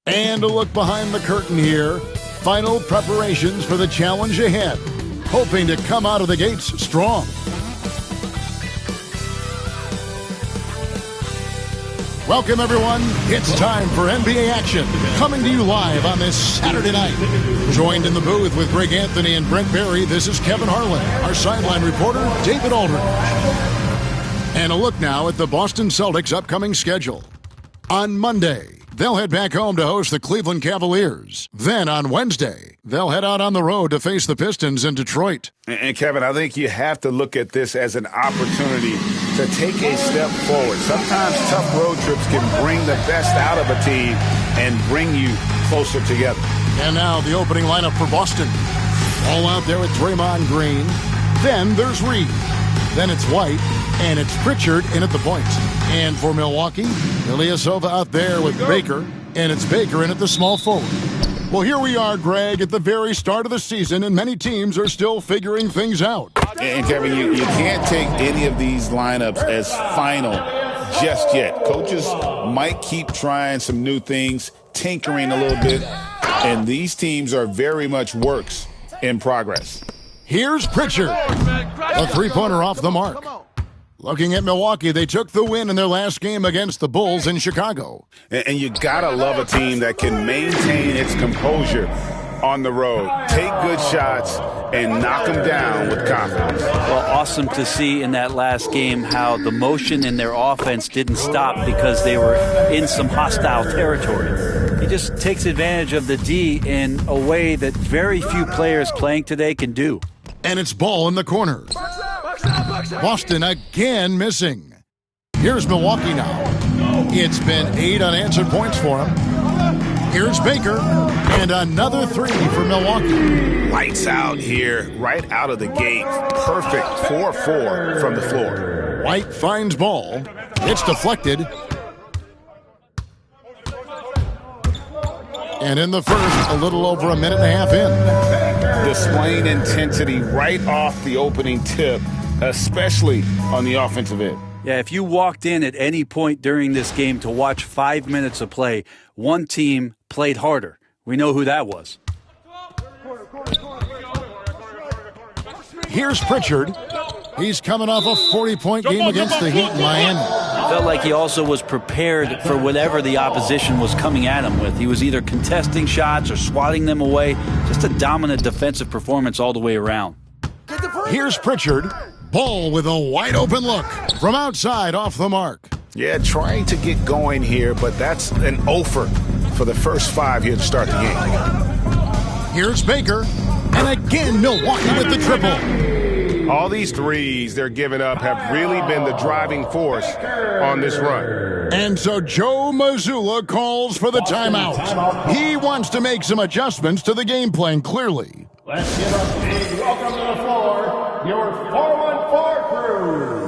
And a look behind the curtain here. Final preparations for the challenge ahead. Hoping to come out of the gates strong. Welcome, everyone. It's time for NBA action. Coming to you live on this Saturday night. Joined in the booth with Greg Anthony and Brent Barry, this is Kevin Harlan. Our sideline reporter, David Aldridge. And a look now at the Boston Celtics' upcoming schedule. On Monday, they'll head back home to host the Cleveland Cavaliers. Then on Wednesday, they'll head out on the road to face the Pistons in Detroit. And Kevin, I think you have to look at this as an opportunity to take a step forward. Sometimes tough road trips can bring the best out of a team and bring you closer together. And now the opening lineup for Boston. All out there with Draymond Green. Then there's Reed. Then it's White. And it's Pritchard in at the point. And for Milwaukee, Ilyasova out there with Baker. And it's Baker in at the small forward. Well, here we are, Greg, at the very start of the season, and many teams are still figuring things out. And Kevin, you can't take any of these lineups as final just yet. Coaches might keep trying some new things, tinkering a little bit, and these teams are very much works in progress. Here's Pritchard. A three-pointer off the mark. Looking at Milwaukee, they took the win in their last game against the Bulls in Chicago. And you gotta love a team that can maintain its composure on the road, take good shots, and knock them down with confidence. Well, awesome to see in that last game how the motion in their offense didn't stop because they were in some hostile territory. He just takes advantage of the D in a way that very few players playing today can do. And it's Ball in the corner. Boston again missing. Here's Milwaukee now. It's been 8 unanswered points for him. Here's Baker, and another 3 for Milwaukee. Lights out here, right out of the gate. Perfect 4-4 from the floor. White finds Ball. It's deflected. And in the first, a little over a minute and a half in. Displaying intensity right off the opening tip, especially on the offensive end. Yeah, if you walked in at any point during this game to watch 5 minutes of play, one team played harder. We know who that was. Here's Pritchard. He's coming off a 40-point game against the Heat in Miami. Felt like he also was prepared for whatever the opposition was coming at him with. He was either contesting shots or swatting them away. Just a dominant defensive performance all the way around. Here's Pritchard. Ball with a wide-open look from outside off the mark. Yeah, trying to get going here, but that's an offer for the first 5 here to start the game. Here's Baker. And again, Milwaukee with the triple. All these threes they're giving up have really been the driving force on this run. And so Joe Mazzulla calls for the timeout. He wants to make some adjustments to the game plan, clearly. Let's give a big welcome to the floor, your 414 crew.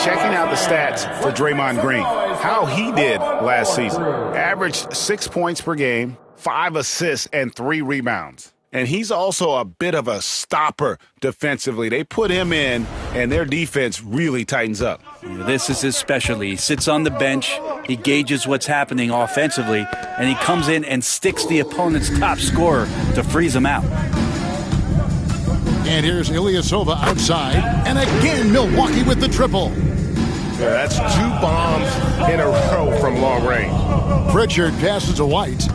Checking out the stats for Draymond Green, how he did last season. Averaged 6 points per game, 5 assists, and 3 rebounds. And he's also a bit of a stopper defensively. They put him in, and their defense really tightens up. This is his specialty. He sits on the bench, he gauges what's happening offensively, and he comes in and sticks the opponent's top scorer to freeze him out. And here's Ilyasova outside. And again, Milwaukee with the triple. Yeah, that's 2 bombs in a row from long range. Pritchard passes to White.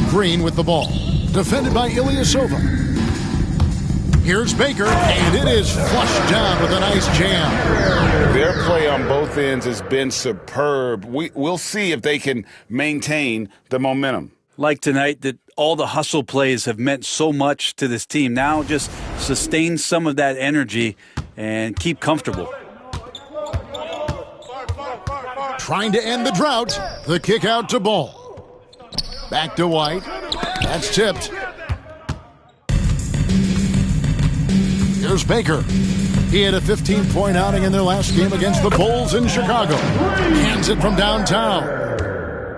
Green with the ball. Defended by Ilyasova. Here's Baker, and it is flushed down with a nice jam. Their play on both ends has been superb. We'll see if they can maintain the momentum. Like tonight, that all the hustle plays have meant so much to this team. Now just sustain some of that energy and keep comfortable. Trying to end the drought. The kick out to Ball. Back to White. That's tipped. Here's Baker. He had a 15-point outing in their last game against the Bulls in Chicago. Hands it from downtown.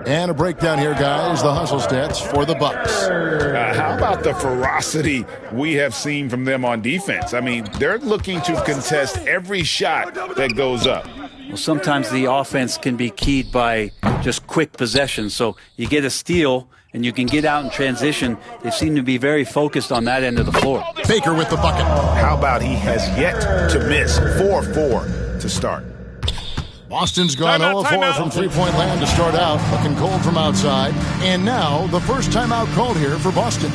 And a breakdown here, guys. The hustle stats for the Bucks. How about the ferocity we have seen from them on defense? I mean, they're looking to contest every shot that goes up. Well, sometimes the offense can be keyed by just quick possession. So you get a steal and you can get out in transition. They seem to be very focused on that end of the floor. Baker with the bucket. How about he has yet to miss 4-4 to start? Boston's gone 0-4 from three-point land to start out, looking cold from outside. And now the first timeout called here for Boston.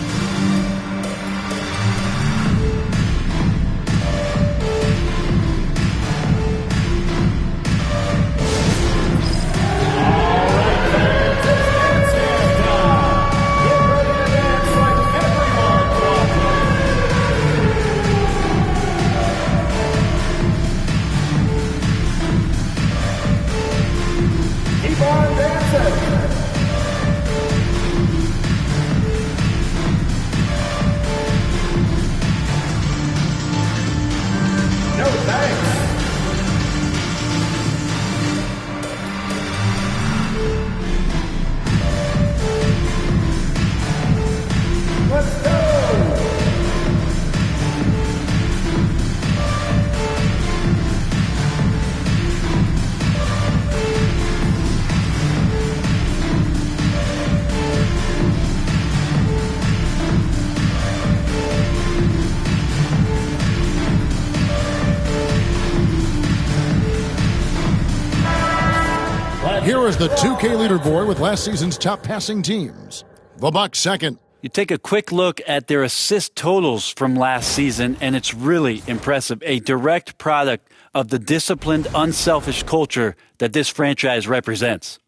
Here is the 2K leaderboard with last season's top passing teams. The Bucks second. You take a quick look at their assist totals from last season, and it's really impressive. A direct product of the disciplined, unselfish culture that this franchise represents.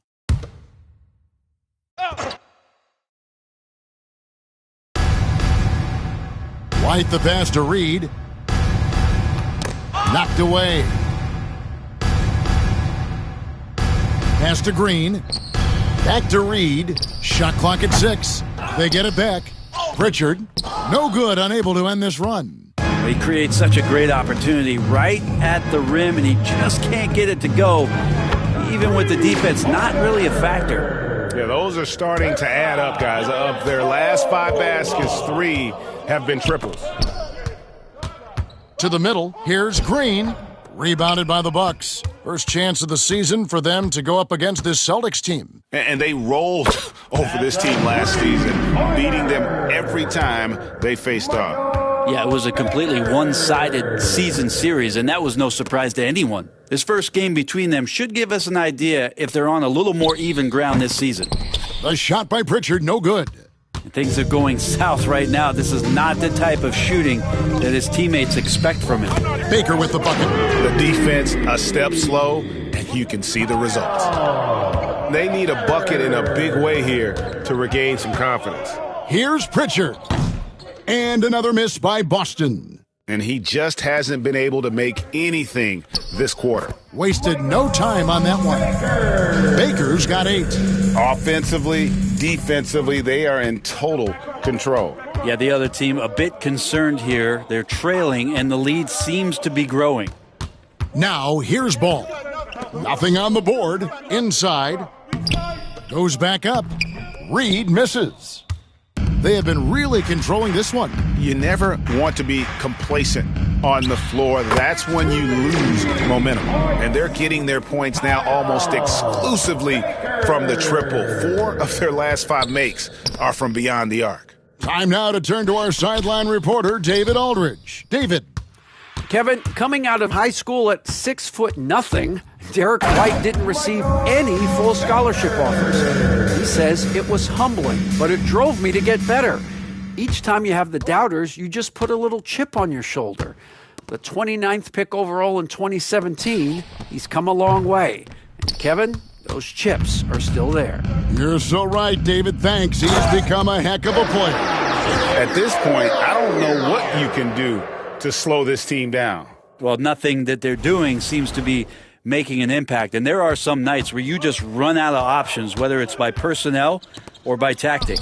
White the pass to Reed. Knocked away. Pass to Green. Back to Reed. Shot clock at 6. They get it back. Pritchard, no good, unable to end this run. He creates such a great opportunity right at the rim, and he just can't get it to go. Even with the defense not really a factor. Yeah, those are starting to add up, guys. Of their last 5 baskets, 3 have been triples. To the middle, here's Green. Rebounded by the Bucks. First chance of the season for them to go up against this Celtics team. And they rolled over this team last season, beating them every time they faced off. Yeah, it was a completely one-sided season series, and that was no surprise to anyone. This first game between them should give us an idea if they're on a little more even ground this season. The shot by Pritchard, no good. Things are going south right now. This is not the type of shooting that his teammates expect from him. Baker with the bucket. The defense a step slow, and you can see the results. They need a bucket in a big way here to regain some confidence. Here's Pritchard. And another miss by Boston. And he just hasn't been able to make anything this quarter. Wasted no time on that one. Baker's got 8. Offensively, defensively, they are in total control. Yeah, the other team a bit concerned here. They're trailing, and the lead seems to be growing. Now, here's Ball. Nothing on the board. Inside. Goes back up. Reed misses. They have been really controlling this one. You never want to be complacent on the floor. That's when you lose momentum. And they're getting their points now almost exclusively from the triple. 4 of their last 5 makes are from beyond the arc. Time now to turn to our sideline reporter, David Aldridge. David. Kevin, coming out of high school at 6'0", Derek White didn't receive any full scholarship offers. He says it was humbling, but it drove me to get better. Each time you have the doubters, you just put a little chip on your shoulder. The 29th pick overall in 2017, he's come a long way. And Kevin, those chips are still there. You're so right, David. Thanks. He's become a heck of a player. At this point, I don't know what you can do to slow this team down. Well, nothing that they're doing seems to be making an impact. And there are some nights where you just run out of options, whether it's by personnel or by tactic.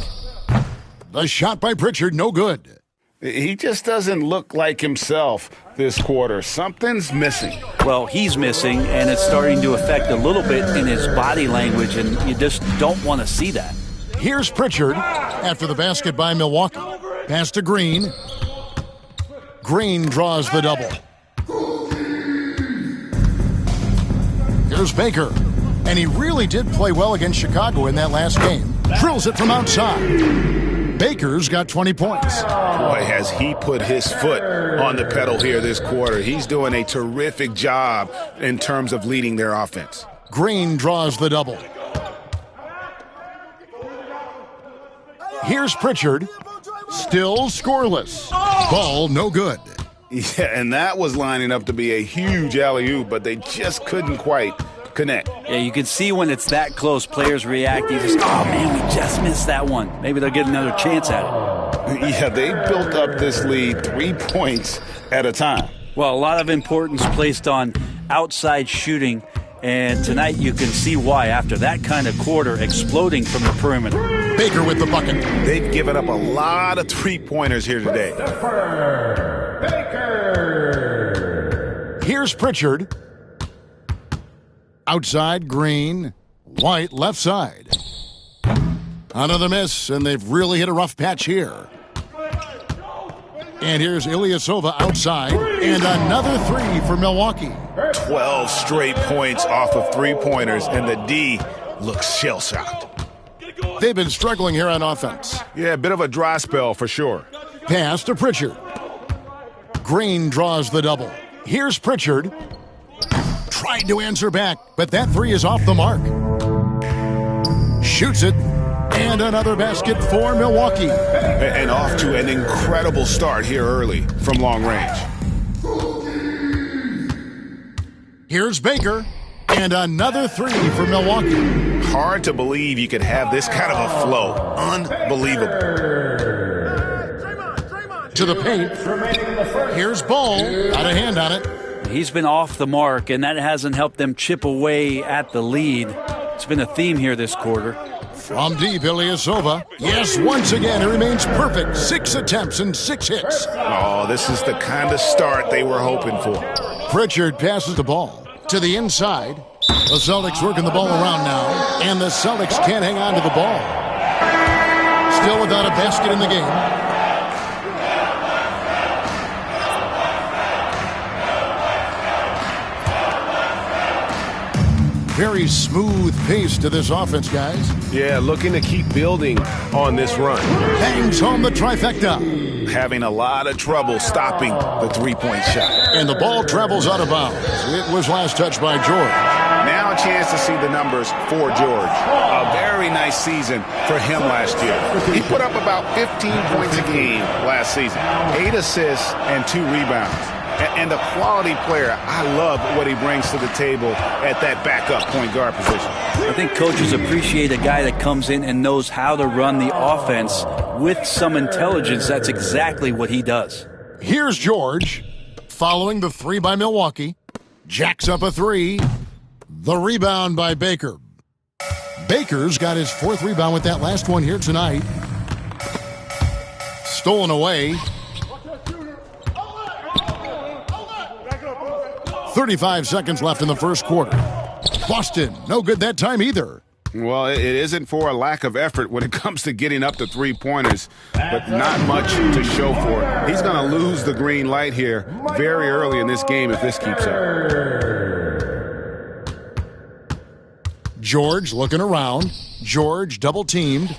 The shot by Pritchard, no good. He just doesn't look like himself this quarter. Something's missing. Well, he's missing, and it's starting to affect a little bit in his body language, and you just don't want to see that. Here's Pritchard after the basket by Milwaukee. Pass to Green. Green draws the double. Here's Baker. And he really did play well against Chicago in that last game. Drills it from outside. Baker's got 20 points. Boy, has he put his foot on the pedal here this quarter. He's doing a terrific job in terms of leading their offense. Green draws the double. Here's Pritchard. Still scoreless. Ball no good. Yeah, and that was lining up to be a huge alley-oop, but they just couldn't quite connect. Yeah, you can see when it's that close, players react. You just, oh, man, we just missed that one. Maybe they'll get another chance at it. Yeah, they built up this lead 3 points at a time. Well, a lot of importance placed on outside shooting, and tonight you can see why after that kind of quarter exploding from the perimeter. Baker with the bucket. They've given up a lot of three-pointers here today. Baker. Here's Pritchard. Outside, Green. White, left side. Another miss, and they've really hit a rough patch here. And here's Ilyasova outside, and another three for Milwaukee. 12 straight points off of three-pointers, and the D looks shell-shocked. They've been struggling here on offense. Yeah, a bit of a dry spell for sure. Pass to Pritchard. Green draws the double. Here's Pritchard. Tried to answer back, but that three is off the mark. Shoots it, and another basket for Milwaukee. And off to an incredible start here early from long range. Here's Baker, and another three for Milwaukee. Hard to believe you could have this kind of a flow. Unbelievable. To the paint. Here's Ball. Got a hand on it. He's been off the mark, and that hasn't helped them chip away at the lead. It's been a theme here this quarter. From deep, Ilyasova. Yes, once again, he remains perfect. 6 attempts and 6 hits. Oh, this is the kind of start they were hoping for. Pritchard passes the ball to the inside. The Celtics working the ball around now, and the Celtics can't hang on to the ball. Still without a basket in the game. Very smooth pace to this offense, guys. Yeah, looking to keep building on this run. Bangs home the trifecta. Having a lot of trouble stopping the three-point shot. And the ball travels out of bounds. It was last touched by George. Now a chance to see the numbers for George. A very nice season for him last year. He put up about 15 points a game last season. 8 assists and 2 rebounds. And a quality player. I love what he brings to the table at that backup point guard position. I think coaches appreciate a guy that comes in and knows how to run the offense with some intelligence. That's exactly what he does. Here's George following the three by Milwaukee. Jacks up a three. The rebound by Baker. Baker's got his 4th rebound with that last one here tonight. Stolen away. 35 seconds left in the first quarter. Boston, no good that time either. Well, it isn't for a lack of effort when it comes to getting up to three-pointers, but not much to show for it. He's going to lose the green light here very early in this game if this keeps up. George looking around. George double-teamed.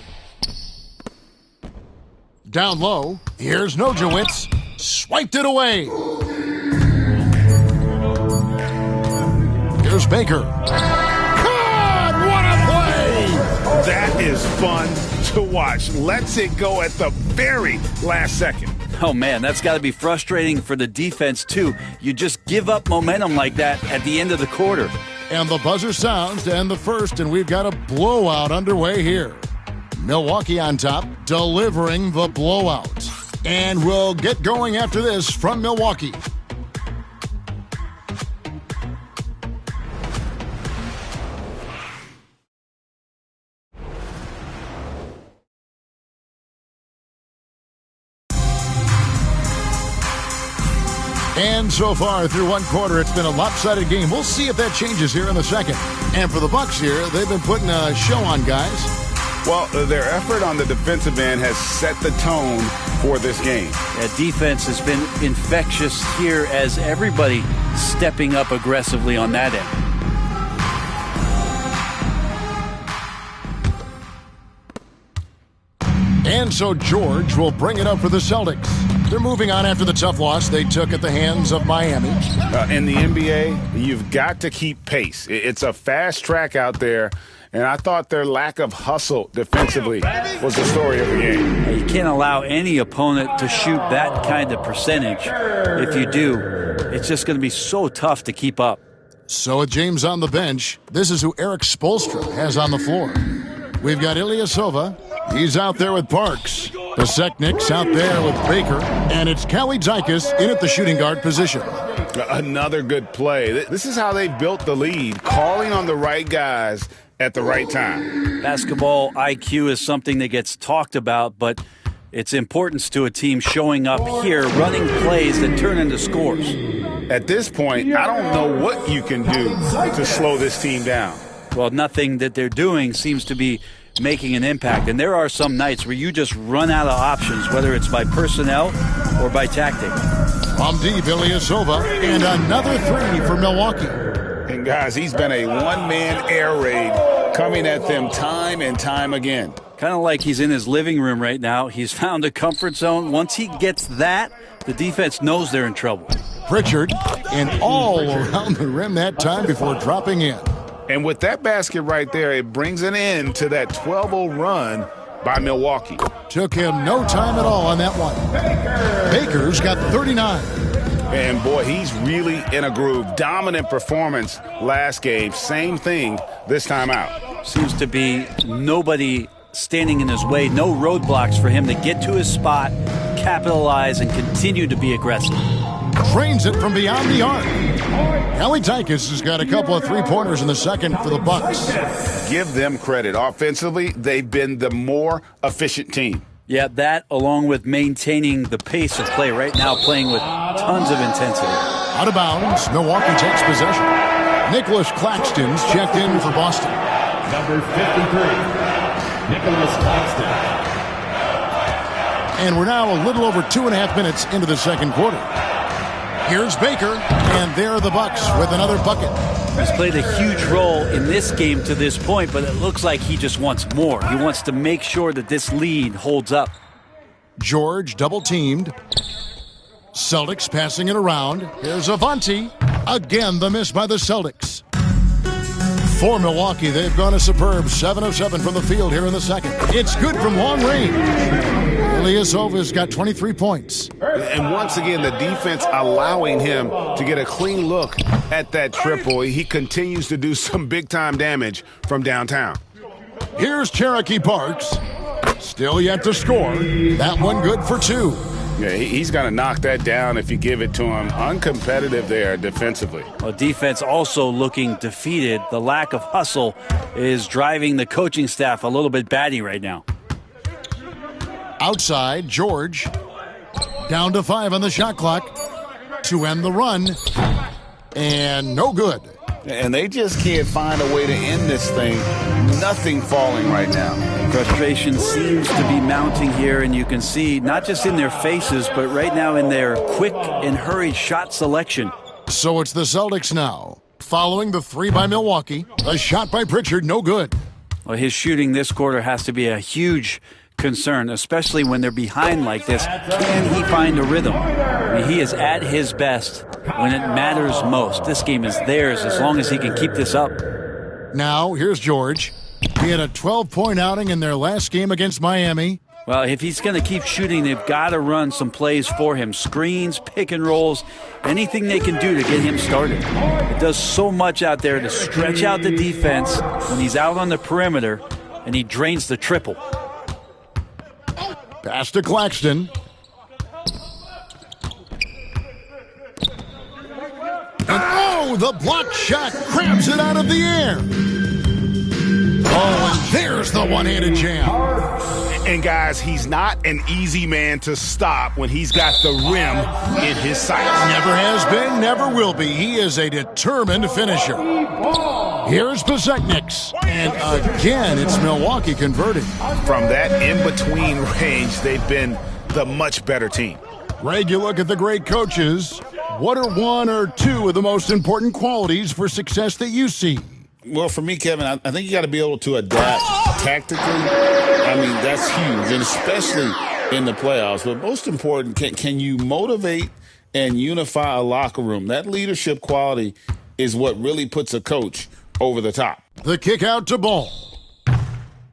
Down low, here's Nojewicz. Swiped it away. Here's Baker. God, what a play! That is fun to watch. Lets it go at the very last second. Oh, man, that's got to be frustrating for the defense, too. You just give up momentum like that at the end of the quarter. And the buzzer sounds to end the first, and we've got a blowout underway here. Milwaukee on top, delivering the blowout. And we'll get going after this from Milwaukee. And so far through one quarter, it's been a lopsided game. We'll see if that changes here in the second. And for the Bucks here, they've been putting a show on, guys. Well, their effort on the defensive end has set the tone for this game. Yeah, defense has been infectious here as everybody stepping up aggressively on that end. And so George will bring it up for the Celtics. They're moving on after the tough loss they took at the hands of Miami. In the NBA, you've got to keep pace. It's a fast track out there, and I thought their lack of hustle defensively was the story of the game. You can't allow any opponent to shoot that kind of percentage. If you do, it's just going to be so tough to keep up. So with James on the bench, this is who Eric Spoelstra has on the floor. We've got Ilyasova. He's out there with Parks. The Seknic's out there with Baker. And it's Kalaitzakis in at the shooting guard position. Another good play. This is how they built the lead, calling on the right guys at the right time. Basketball IQ is something that gets talked about, but its importance to a team showing up here, running plays that turn into scores. At this point, I don't know what you can do to slow this team down. Well, nothing that they're doing seems to be making an impact. And there are some nights where you just run out of options, whether it's by personnel or by tactic. From deep, Ilyasova, and another three for Milwaukee. And guys, he's been a one-man air raid coming at them time and time again. Kind of like he's in his living room right now. He's found a comfort zone. Once he gets that, the defense knows they're in trouble. Pritchard, and all around the rim that time before dropping in. And with that basket right there, it brings an end to that 12-0 run by Milwaukee. Took him no time at all on that one. Baker's got 39. And boy, he's really in a groove. Dominant performance last game. Same thing this time out. Seems to be nobody standing in his way. No roadblocks for him to get to his spot, capitalize, and continue to be aggressive. Trains it from beyond the arc. Kalaitzakis has got a couple of three-pointers in the second for the Bucks. Give them credit. Offensively, they've been the more efficient team. Yeah, that along with maintaining the pace of play right now, playing with tons of intensity. Out of bounds, Milwaukee takes possession. Nicholas Claxton's checked in for Boston. Number 53, Nicholas Claxton. And we're now a little over 2.5 minutes into the second quarter. Here's Baker, and there are the Bucks with another bucket. He's played a huge role in this game to this point, but it looks like he just wants more. He wants to make sure that this lead holds up. George double-teamed. Celtics passing it around. Here's Avanti. Again, the miss by the Celtics. For Milwaukee, they've gone a superb 7 of 7 from the field here in the second. It's good from long range. Ilyasova's got 23 points. And once again, the defense allowing him to get a clean look at that triple. He continues to do some big-time damage from downtown. Here's Cherokee Parks. Still yet to score. That one good for 2. Yeah, he's going to knock that down if you give it to him. Uncompetitive there defensively. Well, defense also looking defeated. The lack of hustle is driving the coaching staff a little bit batty right now. Outside, George. Down to 5 on the shot clock to end the run. And no good. And they just can't find a way to end this thing. Nothing falling right now. Frustration seems to be mounting here, and you can see not just in their faces, but right now in their quick and hurried shot selection. So it's the Celtics now. Following the 3 by Milwaukee. A shot by Pritchard, no good. Well, his shooting this quarter has to be a huge concern, especially when they're behind like this. Can he find a rhythm? I mean, he is at his best when it matters most. This game is theirs as long as he can keep this up. Now, here's George. He had a 12-point outing in their last game against Miami. Well, if he's going to keep shooting, they've got to run some plays for him. Screens, pick and rolls, anything they can do to get him started. It does so much out there to stretch out the defense when he's out on the perimeter, and he drains the triple. Pass to Claxton. And the block shot grabs it out of the air. And there's the one-handed jam. And guys, he's not an easy man to stop when he's got the rim in his sights. Never has been, never will be. He is a determined finisher. Here's Bezekniks. And again, it's Milwaukee converting. From that in-between range, they've been the much better team. Greg, you look at the great coaches. What are one or two of the most important qualities for success that you see? Well, for me, Kevin, I think you got to be able to adapt tactically. I mean, that's huge, and especially in the playoffs. But most important, can you motivate and unify a locker room? That leadership quality is what really puts a coach over the top. The kick out to Ball.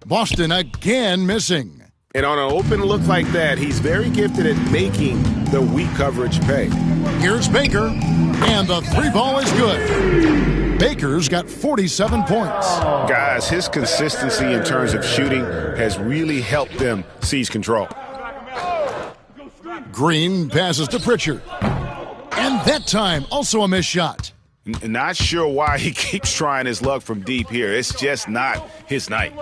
Boston again missing. And on an open look like that, he's very gifted at making the weak coverage pay. Here's Baker, and the three ball is good. Baker's got 47 points. Guys, his consistency in terms of shooting has really helped them seize control. Green passes to Pritchard. And that time, also a missed shot. Not sure why he keeps trying his luck from deep here. It's just not his night.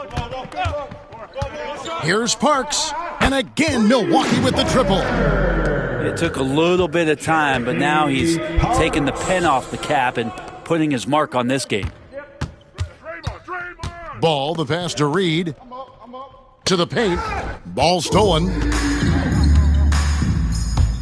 Here's Parks. And again, Milwaukee with the triple. It took a little bit of time, but now he's taking the pen off the cap and putting his mark on this game. Ball, the pass to Reed. To the paint. Ball stolen.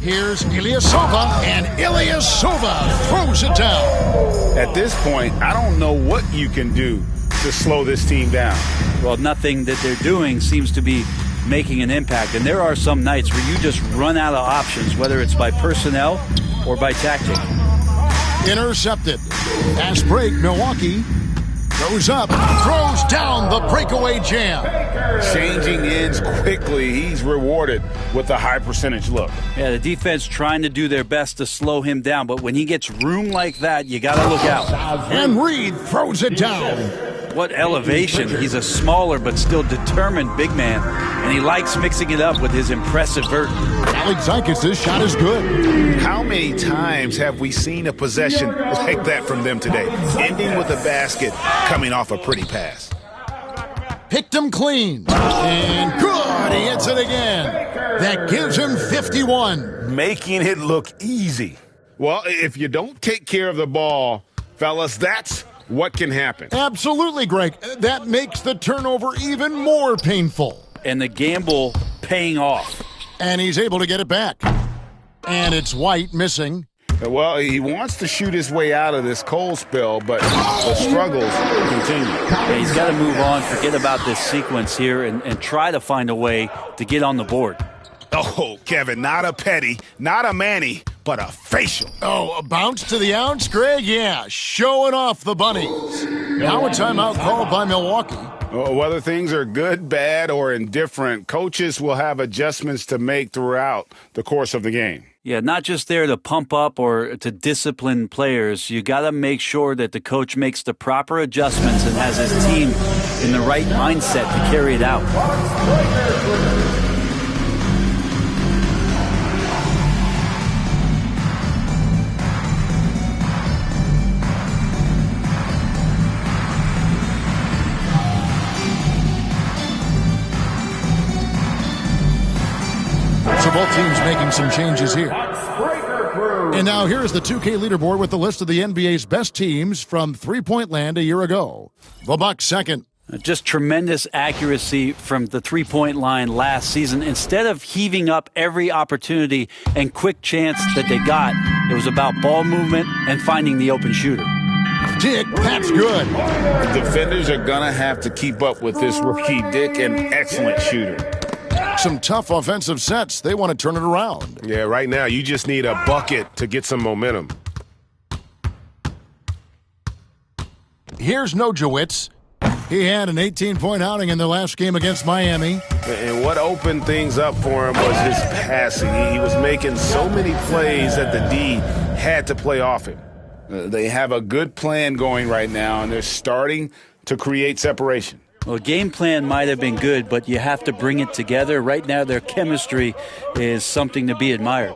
Here's Ilyasova, and Ilyasova throws it down. At this point, I don't know what you can do to slow this team down. Well, nothing that they're doing seems to be making an impact. And there are some nights where you just run out of options, whether it's by personnel or by tactic. Intercepted. Pass break, Milwaukee. Goes up, throws down the breakaway jam. Changing ends quickly. He's rewarded with a high percentage look. Yeah, the defense trying to do their best to slow him down, but when he gets room like that, you got to look out. And Reed throws it down. What elevation. He's a smaller but still determined big man, and he likes mixing it up with his impressive vert. Alexakis' shot is good. How many times have we seen a possession like that from them today, ending with a basket coming off a pretty pass? Picked him clean. And good. He hits it again. That gives him 51. Making it look easy. Well, if you don't take care of the ball, fellas, that's what can happen. Absolutely, Greg. That makes the turnover even more painful. And the gamble paying off. And he's able to get it back. And it's White missing. Well, he wants to shoot his way out of this cold spell, but the struggles continue. Yeah, he's got to move on, forget about this sequence here, and try to find a way to get on the board. Oh, Kevin, not a petty, not a Manny, but a facial. Oh, a bounce to the ounce, Greg? Yeah, showing off the bunnies. Now a timeout called by Milwaukee. Whether things are good, bad, or indifferent, coaches will have adjustments to make throughout the course of the game. Yeah, not just there to pump up or to discipline players. You got to make sure that the coach makes the proper adjustments and has his team in the right mindset to carry it out. So both teams making some changes here. And now here's the 2K leaderboard with the list of the NBA's best teams from three-point land a year ago. The Bucks second. Just tremendous accuracy from the three-point line last season. Instead of heaving up every opportunity and quick chance that they got, it was about ball movement and finding the open shooter. Dick, that's good. The defenders are going to have to keep up with this rookie Dick, an excellent shooter. Some tough offensive sets. They want to turn it around. Yeah, right now you just need a bucket to get some momentum. Here's Nojewicz. He had an 18-point outing in the last game against Miami. And what opened things up for him was his passing. He was making so many plays that the D had to play off him. They have a good plan going right now, and they're starting to create separation. Well, game plan might have been good, but you have to bring it together. Right now, their chemistry is something to be admired.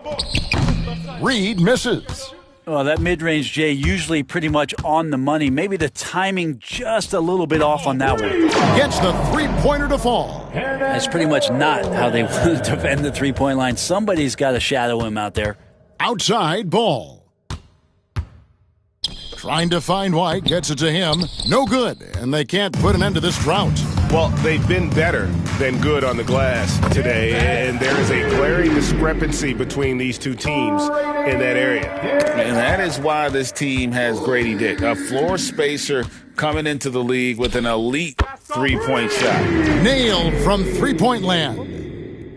Reed misses. Well, that mid-range Jay usually pretty much on the money. Maybe the timing just a little bit off on that one. Gets the three-pointer to fall. That's pretty much not how they want to defend the three-point line. Somebody's got to shadow him out there. Outside ball. Trying to find White, gets it to him. No good, and they can't put an end to this drought. Well, they've been better than good on the glass today, and there is a glaring discrepancy between these two teams in that area. And that is why this team has Grady Dick, a floor spacer coming into the league with an elite three-point shot. Nailed from three-point land.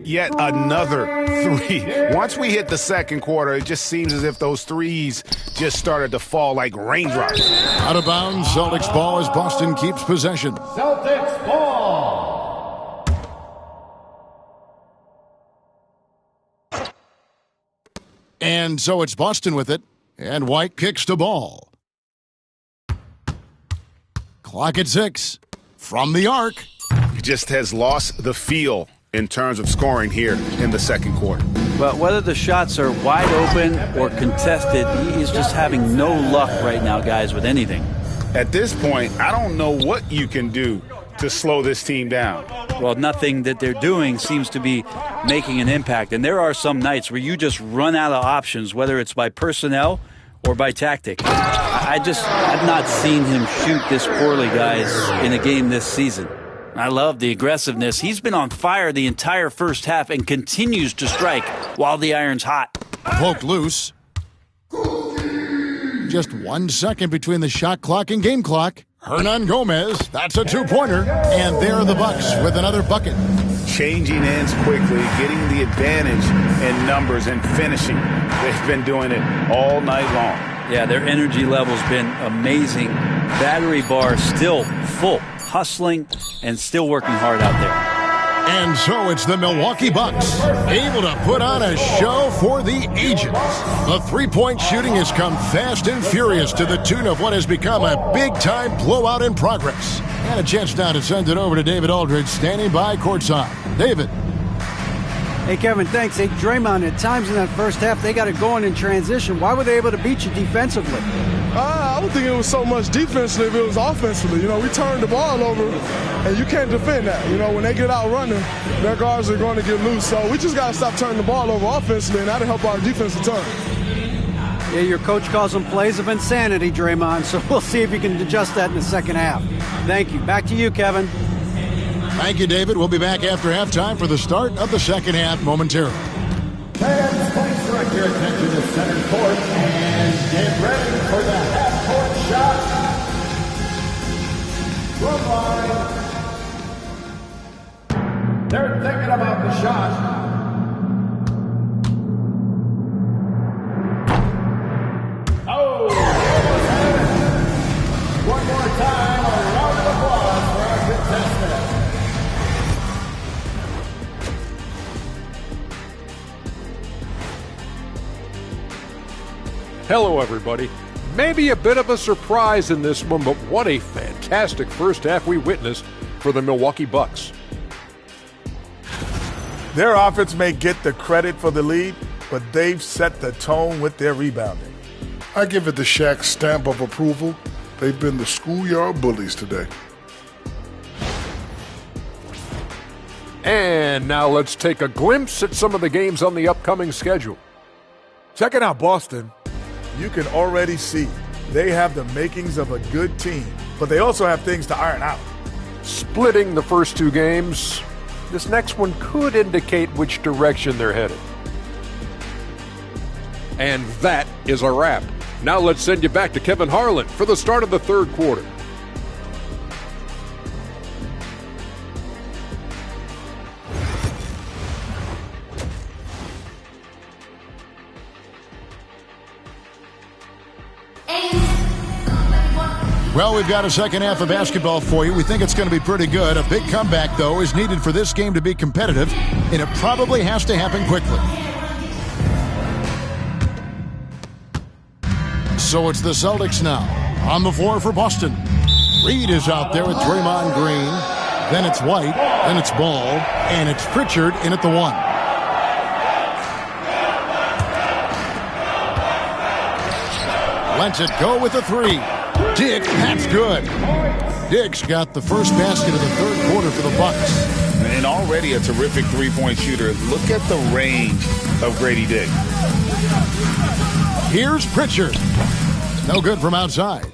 Yet another three. Once we hit the second quarter, it just seems as if those threes just started to fall like raindrops. Out of bounds, Celtics ball as Boston keeps possession. Celtics ball. And so it's Boston with it, and White kicks the ball. Clock at 6. From the arc. He just has lost the feel in terms of scoring here in the second quarter. But whether the shots are wide open or contested, he is just having no luck right now, guys, with anything. At this point, I don't know what you can do to slow this team down. Well, nothing that they're doing seems to be making an impact. And there are some nights where you just run out of options, whether it's by personnel or by tactic. I've not seen him shoot this poorly, guys, in a game this season. I love the aggressiveness. He's been on fire the entire first half and continues to strike while the iron's hot. Poked loose. Just 1 second between the shot clock and game clock. Hernan Gomez, that's a two-pointer. And there are the Bucks with another bucket. Changing ends quickly, getting the advantage in numbers and finishing. They've been doing it all night long. Yeah, their energy level's been amazing. Battery bar still full. Hustling and still working hard out there. And so it's the Milwaukee Bucks, able to put on a show for the ages. The three-point shooting has come fast and furious to the tune of what has become a big-time blowout in progress. And a chance now to send it over to David Aldridge, standing by courtside. David. Hey, Kevin, thanks. Hey, Draymond, at times in that first half, they got it going in transition. Why were they able to beat you defensively? I don't think it was so much defensively, it was offensively. You know, we turned the ball over, and you can't defend that. You know, when they get out running, their guards are going to get loose. So we just got to stop turning the ball over offensively, and that'll help our defense a ton. Yeah, your coach calls them plays of insanity, Draymond, so we'll see if you can adjust that in the second half. Thank you. Back to you, Kevin. Thank you, David. We'll be back after halftime for the start of the second half momentarily. Fans, please direct your attention to center court and get ready for the half-court shot. From line. They're thinking about the shot. Oh! One more time, a round of applause for our contestant. Hello, everybody. Maybe a bit of a surprise in this one, but what a fantastic first half we witnessed for the Milwaukee Bucks. Their offense may get the credit for the lead, but they've set the tone with their rebounding. I give it the Shaq stamp of approval. They've been the schoolyard bullies today. And now let's take a glimpse at some of the games on the upcoming schedule. Checking out Boston, you can already see they have the makings of a good team, but they also have things to iron out. Splitting the first two games, this next one could indicate which direction they're headed. And that is a wrap. Now let's send you back to Kevin Harlan for the start of the third quarter. Well, we've got a second half of basketball for you. We think it's going to be pretty good. A big comeback, though, is needed for this game to be competitive, and it probably has to happen quickly. So it's the Celtics now. On the floor for Boston. Reed is out there with Draymond Green. Then it's White. Then it's Ball. And it's Pritchard in at the 1. Lets it go with the 3. Dick, that's good. Dick's got the first basket of the third quarter for the Bucks. And already a terrific three-point shooter. Look at the range of Grady Dick. Here's Pritchard. No good from outside.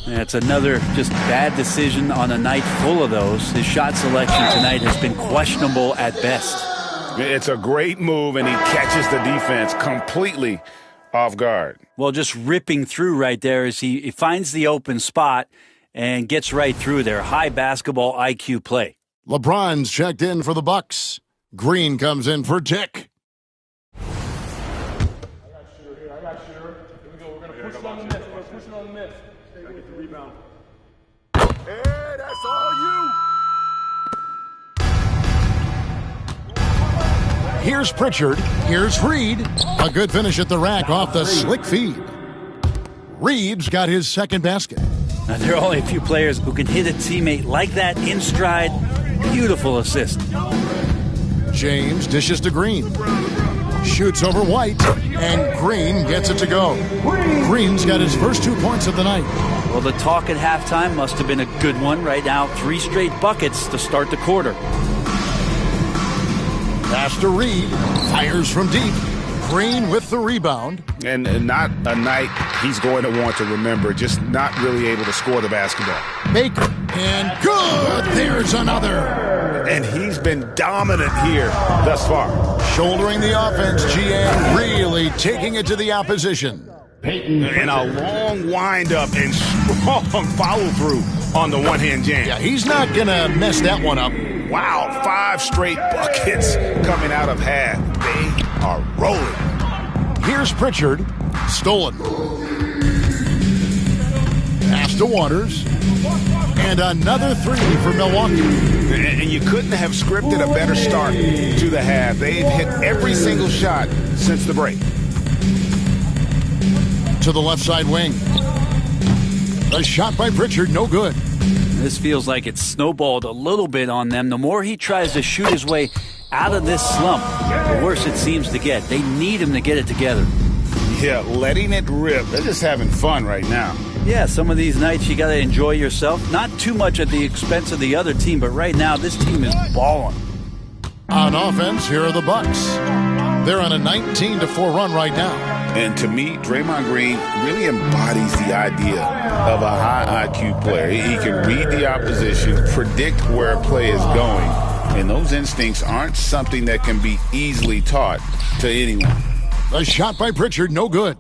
It's another just bad decision on a night full of those. His shot selection tonight has been questionable at best. It's a great move, and he catches the defense completely off guard. Well, just ripping through right there as he finds the open spot and gets right through there. High basketball IQ play. LeBron's checked in for the Bucks. Green comes in for Dick. Hey, that's all you. Here's Pritchard. Here's Reed. A good finish at the rack off the slick feed. Reed's got his second basket. Now, there are only a few players who can hit a teammate like that in stride. Beautiful assist. James dishes to Green. Shoots over White. And Green gets it to go. Green's got his first 2 points of the night. Well, the talk at halftime must have been a good one. Right now, 3 straight buckets to start the quarter. Pass to Reed. Fires from deep. Green with the rebound. And not a night he's going to want to remember. Just not really able to score the basketball. Baker. And good. There's another. And he's been dominant here thus far. Shouldering the offense, GM really taking it to the opposition. And a long windup and strong follow-through on the one-hand jam. Yeah, he's not going to mess that one up. Wow, 5 straight buckets coming out of half. They are rolling. Here's Pritchard. Stolen. Pass to Waters. And another 3 for Milwaukee. And you couldn't have scripted a better start to the half. They've hit every single shot since the break. To the left side wing. A shot by Pritchard, no good. This feels like it's snowballed a little bit on them. The more he tries to shoot his way out of this slump, the worse it seems to get. They need him to get it together. Yeah, letting it rip. They're just having fun right now. Yeah, some of these nights you got to enjoy yourself. Not too much at the expense of the other team, but right now this team is balling. On offense, here are the Bucks. They're on a 19-4 run right now. And to me, Draymond Green really embodies the idea of a high IQ player. He can read the opposition, predict where a play is going, and those instincts aren't something that can be easily taught to anyone. A shot by Pritchard, no good.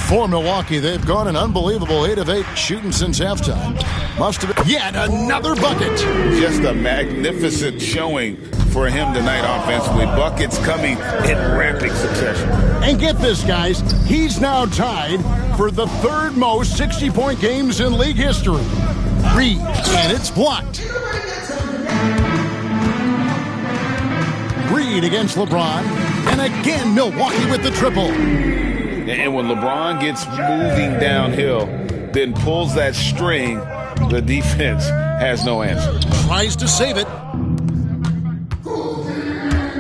For Milwaukee, they've gone an unbelievable 8 of 8 shooting since halftime. Must have been yet another bucket. Just a magnificent showing for him tonight offensively. Buckets coming in rapid succession. And get this, guys, he's now tied for the 3rd most 60-point games in league history. Reed, and it's blocked. Reed against LeBron, and again Milwaukee with the triple. And when LeBron gets moving downhill, then pulls that string, the defense has no answer. Tries to save it.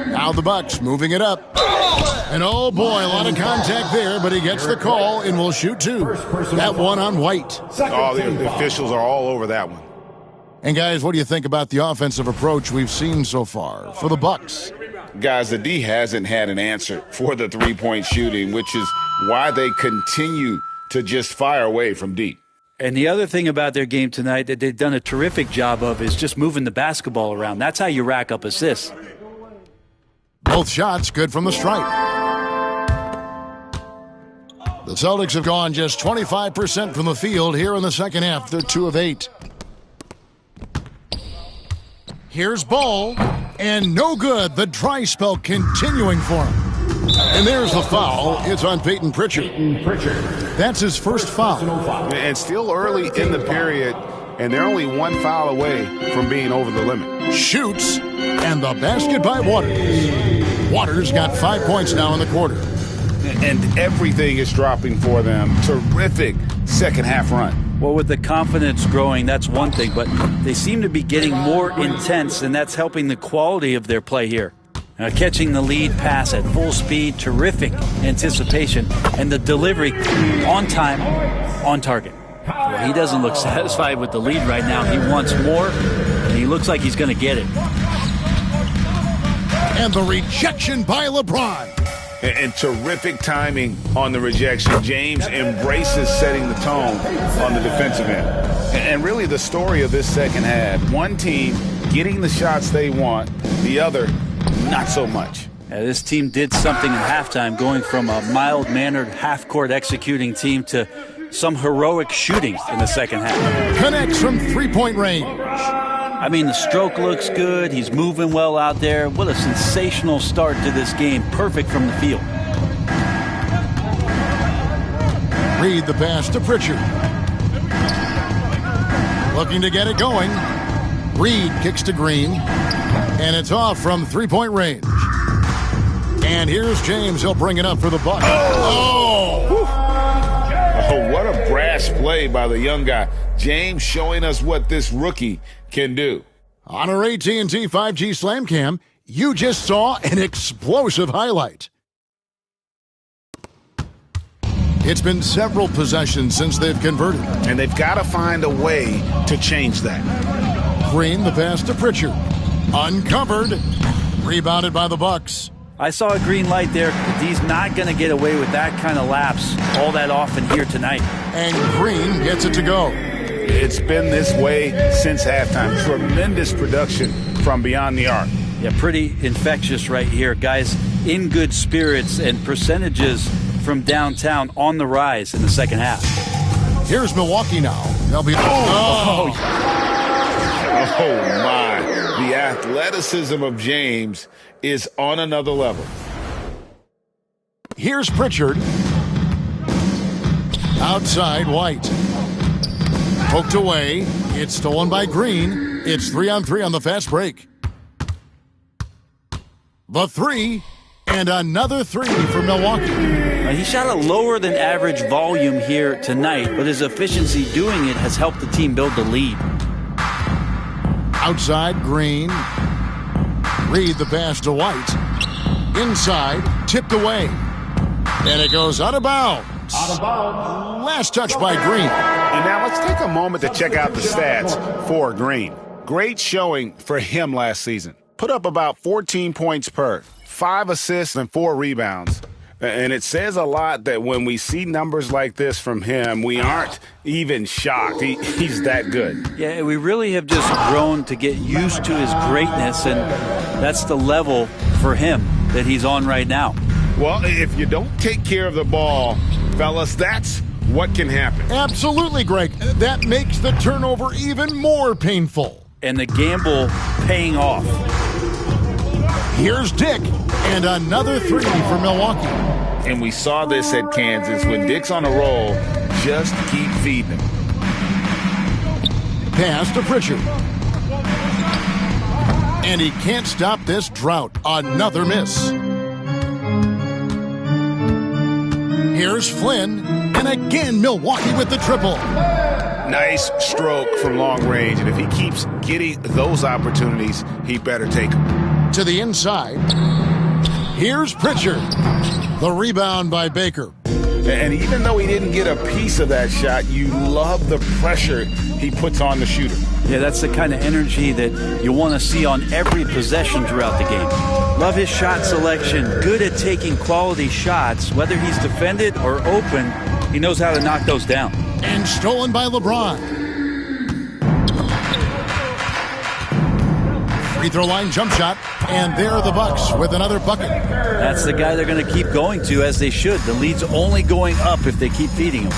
Now the Bucks moving it up. And oh boy, a lot of contact there, but he gets the call and will shoot 2. That one on White. Oh, the officials are all over that one. And guys, what do you think about the offensive approach we've seen so far for the Bucks? Guys, the D hasn't had an answer for the three-point shooting, which is why they continue to just fire away from deep. And the other thing about their game tonight that they've done a terrific job of is just moving the basketball around. That's how you rack up assists. Both shots good from the stripe. The Celtics have gone just 25% from the field here in the second half. They're 2 of 8. Here's Ball, and no good. The dry spell continuing for him. And there's the foul. It's on Peyton Pritchard. That's his first foul. And still early in the period, and they're only one foul away from being over the limit. Shoots, and the basket by Waters. Waters got 5 points now in the quarter. And everything is dropping for them. Terrific second half run. Well, with the confidence growing, that's one thing, but they seem to be getting more intense, and that's helping the quality of their play here. Catching the lead pass at full speed, terrific anticipation, and the delivery on time, on target. Well, he doesn't look satisfied with the lead right now. He wants more, and he looks like he's going to get it. And the rejection by LeBron. And terrific timing on the rejection. James embraces setting the tone on the defensive end. And really the story of this second half, one team getting the shots they want, the other not so much. This team did something at halftime, going from a mild-mannered half-court executing team to some heroic shooting in the second half. Connects from three-point range. I mean, the stroke looks good. He's moving well out there. What a sensational start to this game. Perfect from the field. Reed the pass to Pritchard. Looking to get it going. Reed kicks to Green. And it's off from three-point range. And here's James. He'll bring it up for the Bucks. Oh, what a brash play by the young guy. James showing us what this rookie can do. On our AT&T 5G Slam Cam, you just saw an explosive highlight. It's been several possessions since they've converted. And they've got to find a way to change that. Green the pass to Pritchard. Uncovered. Rebounded by the Bucks. I saw a green light there. He's not going to get away with that kind of lapse all that often here tonight. And Green gets it to go. It's been this way since halftime. Tremendous production from beyond the arc. Yeah, pretty infectious right here. Guys in good spirits, and percentages from downtown on the rise in the second half. Here's Milwaukee now. They'll be... Oh my. The athleticism of James is on another level. Here's Pritchard. Outside, White. Poked away. It's stolen by Green. It's 3-on-3 on the fast break. The three, and another three for Milwaukee. He shot a lower than average volume here tonight, but his efficiency doing it has helped the team build the lead. Outside, Green. Reed the pass to White. Inside, tipped away. And it goes out of bounds. Last touch by Green. And now let's take a moment to check out the stats for Green. Great showing for him last season. Put up about 14 points per, 5 assists and 4 rebounds. And it says a lot that when we see numbers like this from him, we aren't even shocked. He's that good. Yeah, we really have just grown to get used to his greatness, and that's the level for him that he's on right now. Well, if you don't take care of the ball, fellas, that's what can happen. Absolutely, Greg. That makes the turnover even more painful. And the gamble paying off. Here's Dick, and another three for Milwaukee. And we saw this at Kansas. When Dick's on a roll, just keep feeding him. Pass to Pritchard. And he can't stop this drought. Another miss. Here's Flynn, and again Milwaukee with the triple. Nice stroke from long range, and if he keeps getting those opportunities, he better take them. To the inside. Here's Pritchard. The rebound by Baker. And even though he didn't get a piece of that shot, you love the pressure he puts on the shooter. Yeah, that's the kind of energy that you want to see on every possession throughout the game. Love his shot selection. Good at taking quality shots. Whether he's defended or open, he knows how to knock those down. And stolen by LeBron. Free throw line jump shot, and there are the Bucks with another bucket. That's the guy they're going to keep going to, as they should. The lead's only going up if they keep feeding him.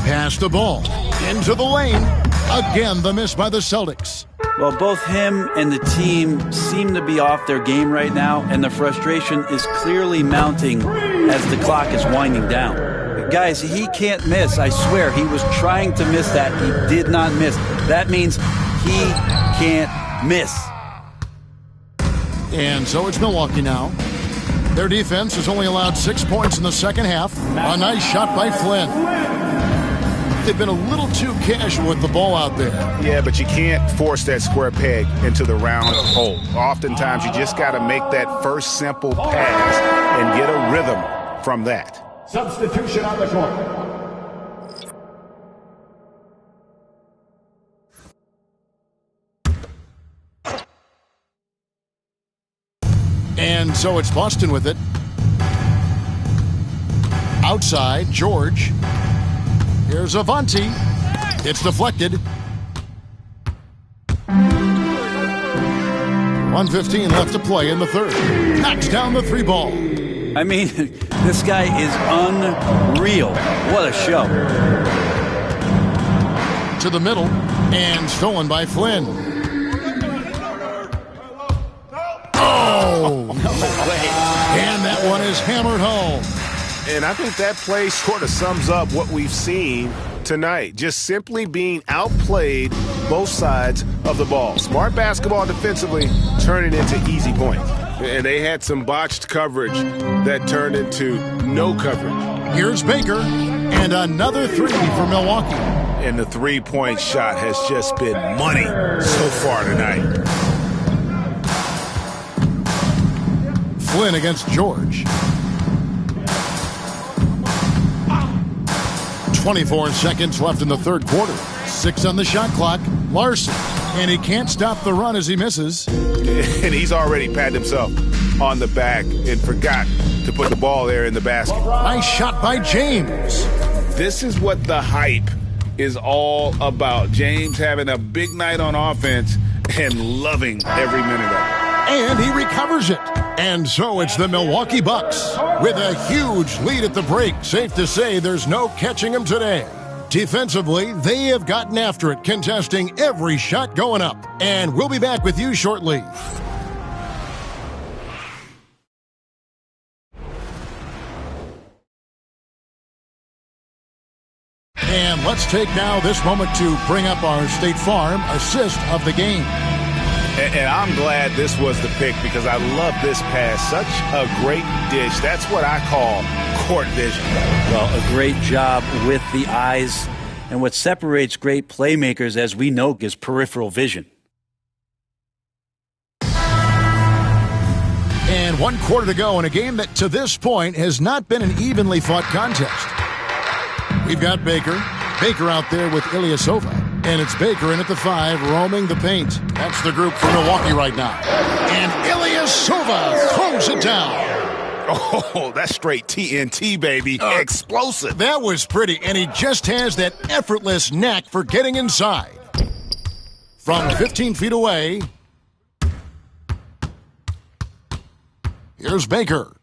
Pass the ball into the lane. Again, the miss by the Celtics. Well, both him and the team seem to be off their game right now, and the frustration is clearly mounting as the clock is winding down. Guys, he can't miss. I swear, he was trying to miss that. He did not miss. That means he can't miss. And so it's Milwaukee now. Their defense has only allowed 6 points in the second half. A nice shot by Flynn. They've been a little too casual with the ball out there. Yeah, but you can't force that square peg into the round hole. Oftentimes, you just got to make that first simple pass and get a rhythm from that. Substitution on the court. And so it's Boston with it. Outside, George. Here's Avanti. It's deflected. 1:15 left to play in the third. Knocks down the three ball. I mean, this guy is unreal. What a show. To the middle, and stolen by Flynn. Oh! And that one is hammered home. And I think that play sort of sums up what we've seen tonight. Just simply being outplayed both sides of the ball. Smart basketball defensively turning into easy points. And they had some botched coverage that turned into no coverage. Here's Baker, and another three for Milwaukee. And the three-point shot has just been money so far tonight. Flynn against George. 24 seconds left in the third quarter. 6 on the shot clock. Larson. And he can't stop the run as he misses. And he's already patted himself on the back and forgot to put the ball there in the basket. Nice shot by James. This is what the hype is all about. James having a big night on offense and loving every minute of it. And he recovers it. And so it's the Milwaukee Bucks with a huge lead at the break. Safe to say there's no catching them today. Defensively, they have gotten after it, contesting every shot going up. And we'll be back with you shortly. And let's take now this moment to bring up our State Farm assist of the game. And I'm glad this was the pick because I love this pass. Such a great dish. That's what I call court vision. Well, a great job with the eyes. And what separates great playmakers, as we know, is peripheral vision. And 1 quarter to go in a game that to this point has not been an evenly fought contest. We've got Baker. Baker out there with Ilyasova. And it's Baker in at the 5, roaming the paint. That's the group for Milwaukee right now. And Ilyasova throws it down. Oh, that's straight TNT, baby. Explosive. That was pretty, and he just has that effortless knack for getting inside. From 15 feet away, here's Baker.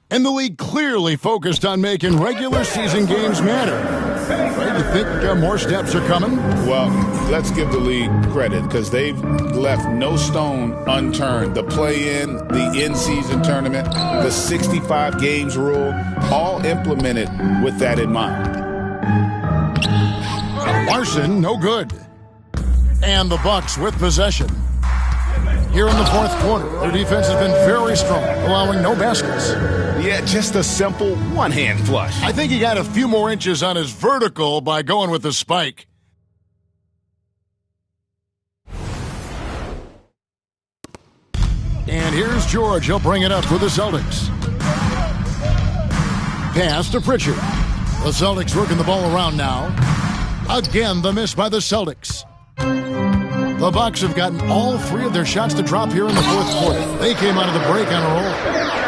And the league clearly focused on making regular season games matter. Right? You think more steps are coming? Well, let's give the league credit because they've left no stone unturned. The play-in, the in-season tournament, the 65 games rule, all implemented with that in mind. Larson, no good. And the Bucks with possession. Here in the fourth quarter, their defense has been very strong, allowing no baskets. Yeah, just a simple one-hand flush. I think he got a few more inches on his vertical by going with the spike. And here's George. He'll bring it up for the Celtics. Pass to Pritchard. The Celtics working the ball around now. Again, the miss by the Celtics. The Bucks have gotten all 3 of their shots to drop here in the fourth quarter. They came out of the break on a roll.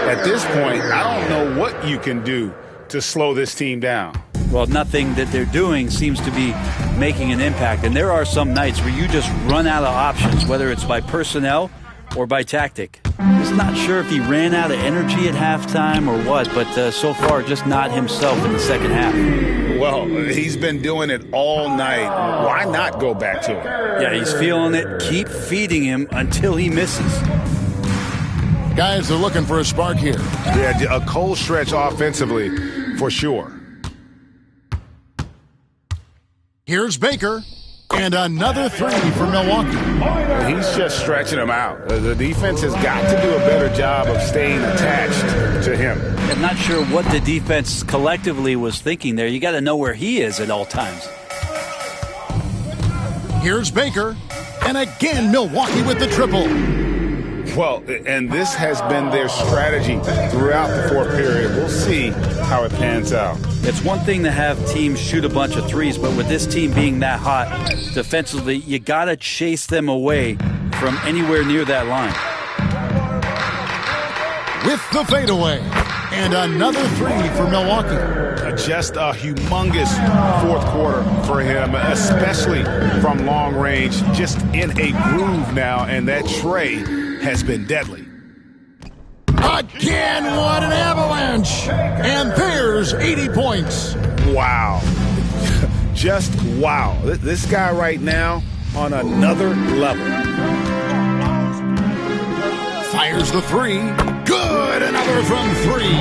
At this point, I don't know what you can do to slow this team down. Well, nothing that they're doing seems to be making an impact. And there are some nights where you just run out of options, whether it's by personnel or by tactic. Just not sure if he ran out of energy at halftime or what, but so far just not himself in the second half. Well, he's been doing it all night. Why not go back to it? Yeah, he's feeling it. Keep feeding him until he misses. Guys, they're looking for a spark here. Yeah, a cold stretch offensively for sure. Here's Baker. And another three for Milwaukee. He's just stretching him out. The defense has got to do a better job of staying attached to him. I'm not sure what the defense collectively was thinking there. You got to know where he is at all times. Here's Baker. And again, Milwaukee with the triple. Well, and this has been their strategy throughout the fourth period. We'll see how it pans out. It's one thing to have teams shoot a bunch of threes, but with this team being that hot defensively, you got to chase them away from anywhere near that line. With the fadeaway. And another three for Milwaukee. Just a humongous fourth quarter for him, especially from long range. Just in a groove now, and that tray has been deadly. Again, what an avalanche! And there's 80 points. Wow. Just wow. This guy right now on another level. Fires the three. Good, another from three.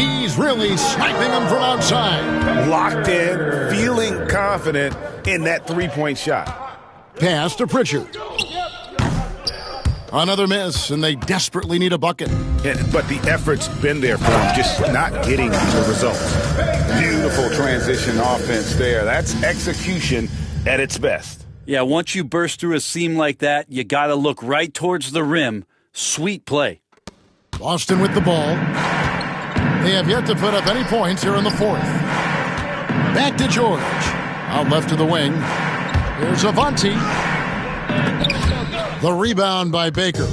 He's really sniping them from outside. Locked in, feeling confident in that three-point shot. Pass to Pritchard. Another miss, and they desperately need a bucket. But the effort's been there for him, just not getting the results. Beautiful transition offense there. That's execution at its best. Yeah, once you burst through a seam like that, you got to look right towards the rim. Sweet play. Boston with the ball. They have yet to put up any points here in the fourth. Back to George. Out left to the wing. Here's Avanti. The rebound by Baker.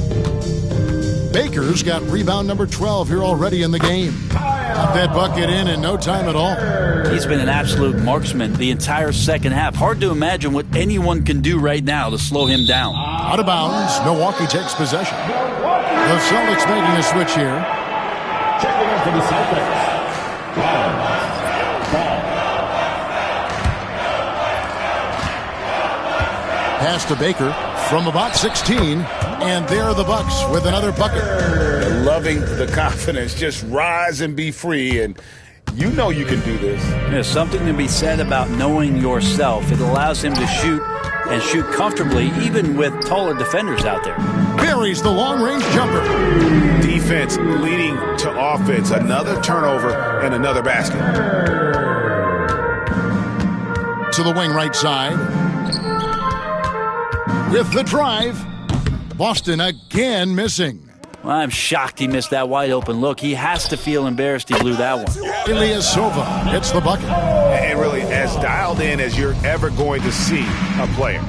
Baker's got rebound number 12 here already in the game. Got that bucket in no time at all. He's been an absolute marksman the entire second half. Hard to imagine what anyone can do right now to slow him down. Out of bounds, Milwaukee takes possession. The Celtics making a switch here. Checking in for the Celtics. Ball. Pass to Baker from about 16, and there are the Bucks with another bucket. Loving the confidence. Just rise and be free, and you know you can do this. There's something to be said about knowing yourself. It allows him to shoot and shoot comfortably, even with taller defenders out there. Buries the long-range jumper. Defense leading to offense. Another turnover and another basket. To the wing right side. With the drive. Boston again missing. Well, I'm shocked he missed that wide-open look. He has to feel embarrassed he blew that one. Ilyasova hits the bucket. And really, as dialed in as you're ever going to see a player.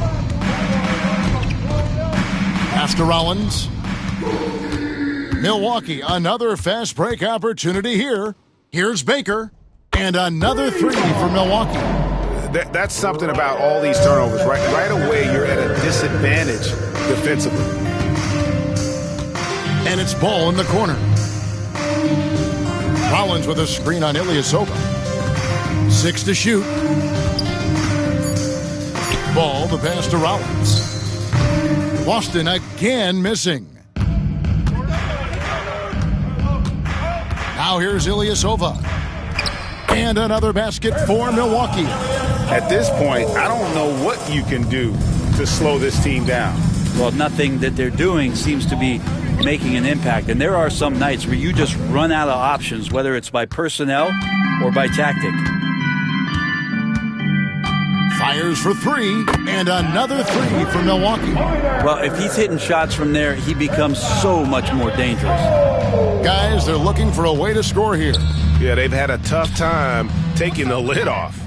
Pass to Rollins. Milwaukee, another fast break opportunity here. Here's Baker. And another three for Milwaukee. That's something about all these turnovers. Right away, you're at a disadvantage defensively. And it's ball in the corner. Rollins with a screen on Ilyasova. 6 to shoot. Ball, the pass to Rollins. Boston again missing. Now here's Ilyasova. And another basket for Milwaukee. At this point, I don't know what you can do to slow this team down. Well, nothing that they're doing seems to be making an impact. And there are some nights where you just run out of options, whether it's by personnel or by tactic. Fires for three, and another three for Milwaukee. Well, if he's hitting shots from there, he becomes so much more dangerous. Guys, they're looking for a way to score here. Yeah, they've had a tough time taking the lid off.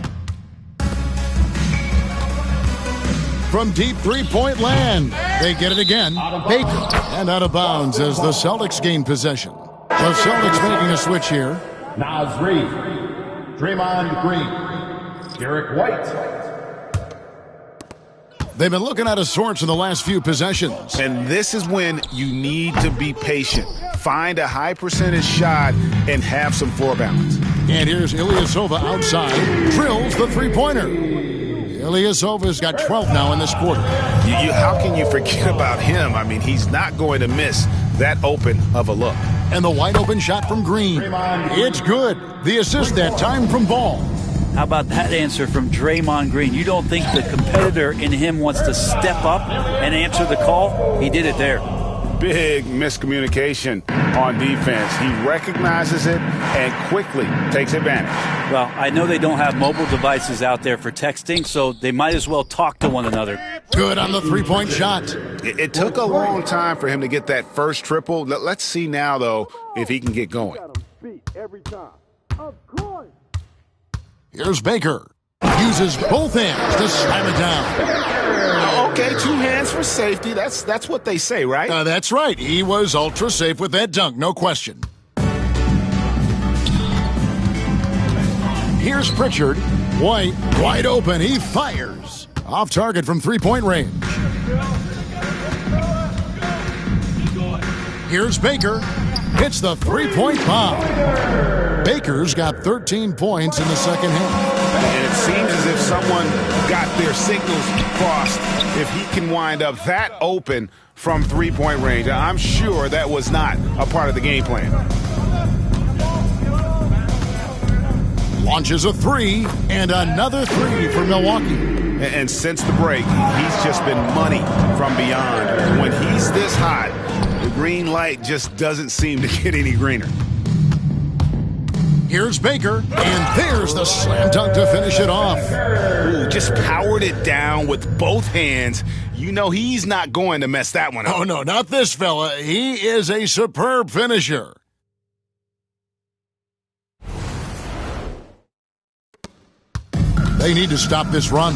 From deep three-point land, they get it again. Baker, and out of bounds as the Celtics gain possession. The Celtics making a switch here. Naz Reid, Draymond Green, Derek White. They've been looking out of sorts in the last few possessions. And this is when you need to be patient. Find a high percentage shot and have some floor balance. And here's Ilyasova outside. Drills the three-pointer. Ilyasova's got 12 now in this quarter. How can you forget about him? I mean, he's not going to miss that open of a look. And the wide-open shot from Green. It's good. The assist that time from Ball. How about that answer from Draymond Green? You don't think the competitor in him wants to step up and answer the call? He did it there. Big miscommunication on defense. He recognizes it and quickly takes advantage. Well, I know they don't have mobile devices out there for texting, so they might as well talk to one another. Good on the three-point shot. It took a long time for him to get that first triple. Let's see now, though, if he can get going. Here's Baker. Uses both hands to slam it down. Okay, 2 hands for safety. That's what they say, right? That's right. He was ultra safe with that dunk, no question. Here's Pritchard. White, wide open. He fires. Off target from three-point range. Here's Baker. Hits the three-point bomb. Baker's got 13 points in the second half. And it seems as if someone got their signals crossed. If he can wind up that open from three-point range, I'm sure that was not a part of the game plan. Launches a three, and another three for Milwaukee. And since the break, he's just been money from beyond. When he's this hot, the green light just doesn't seem to get any greener. Here's Baker, and there's the slam dunk to finish it off. Ooh, just powered it down with both hands. You know he's not going to mess that one up. Oh, no, not this fella. He is a superb finisher. They need to stop this run.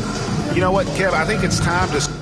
You know what, Kev? I think it's time to...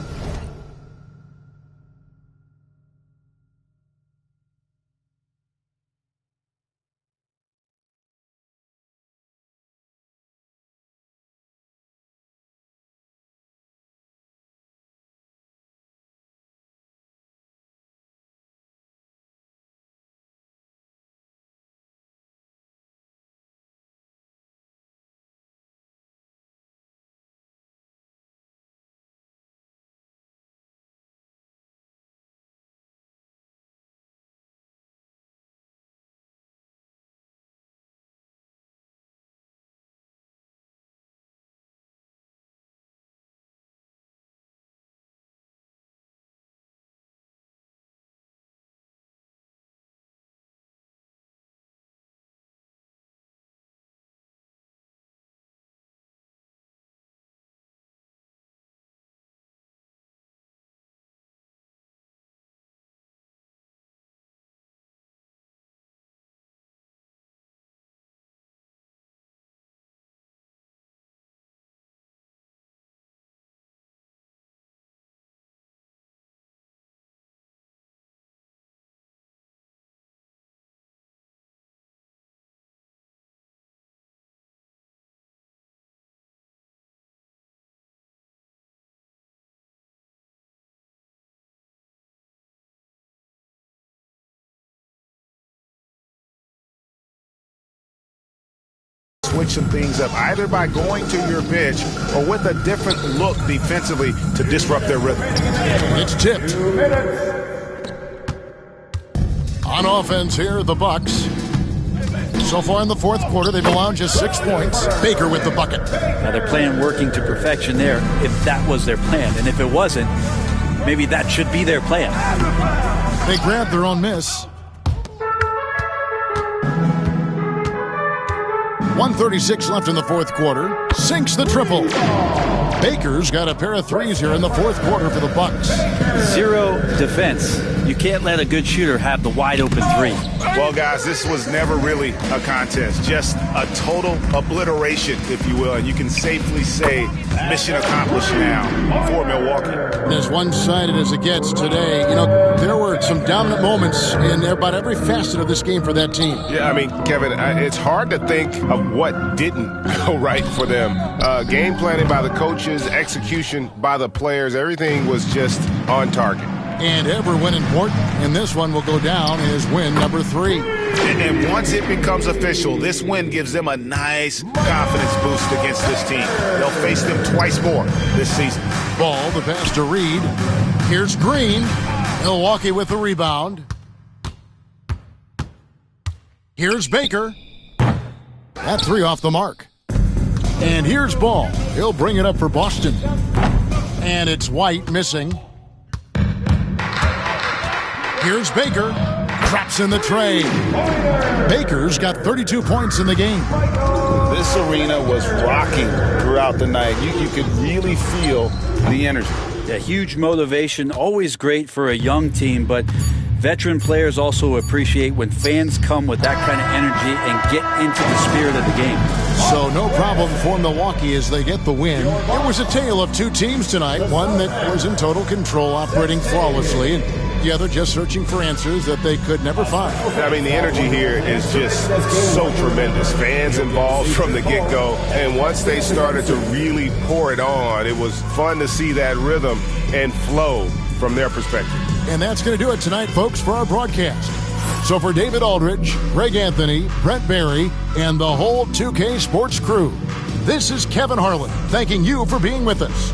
switch some things up, either by going to your bench or with a different look defensively to disrupt their rhythm. It's tipped. On offense here, the Bucks. So far in the fourth quarter, they've allowed just 6 points. Baker with the bucket. Now they're playing working to perfection there, if that was their plan. And if it wasn't, maybe that should be their plan. They grabbed their own miss. 1:36 left in the fourth quarter. Sinks the triple. Baker's got a pair of threes here in the fourth quarter for the Bucks. Zero defense You can't let a good shooter have the wide-open three. Well, guys, this was never really a contest, just a total obliteration, if you will, and you can safely say mission accomplished now for Milwaukee. As one-sided as it gets today, there were some dominant moments in about every facet of this game for that team. Yeah, I mean, Kevin, it's hard to think of what didn't go right for them. Game planning by the coaches, execution by the players, everything was just on target. And every win important, and this one will go down as win number 3. And once it becomes official, this win gives them a nice confidence boost against this team. They'll face them twice more this season. Ball, the pass to Reed. Here's Green. Milwaukee with the rebound. Here's Baker. That 3 off the mark. And here's Ball. He'll bring it up for Boston. And it's White missing. Here's Baker. Drops in the tray. Baker's got 32 points in the game. This arena was rocking throughout the night. You could really feel the energy. Yeah, huge motivation, always great for a young team, but veteran players also appreciate when fans come with that kind of energy and get into the spirit of the game. So no problem for Milwaukee as they get the win. It was a tale of two teams tonight, one that was in total control, operating flawlessly, and the other just searching for answers that they could never find. I mean, the energy here is just so tremendous. Fans involved from the get-go, and once they started to really pour it on, it was fun to see that rhythm and flow from their perspective. And that's going to do it tonight, folks, for our broadcast. So for David Aldridge, Greg Anthony, Brent Barry, and the whole 2K Sports crew, this is Kevin Harlan thanking you for being with us.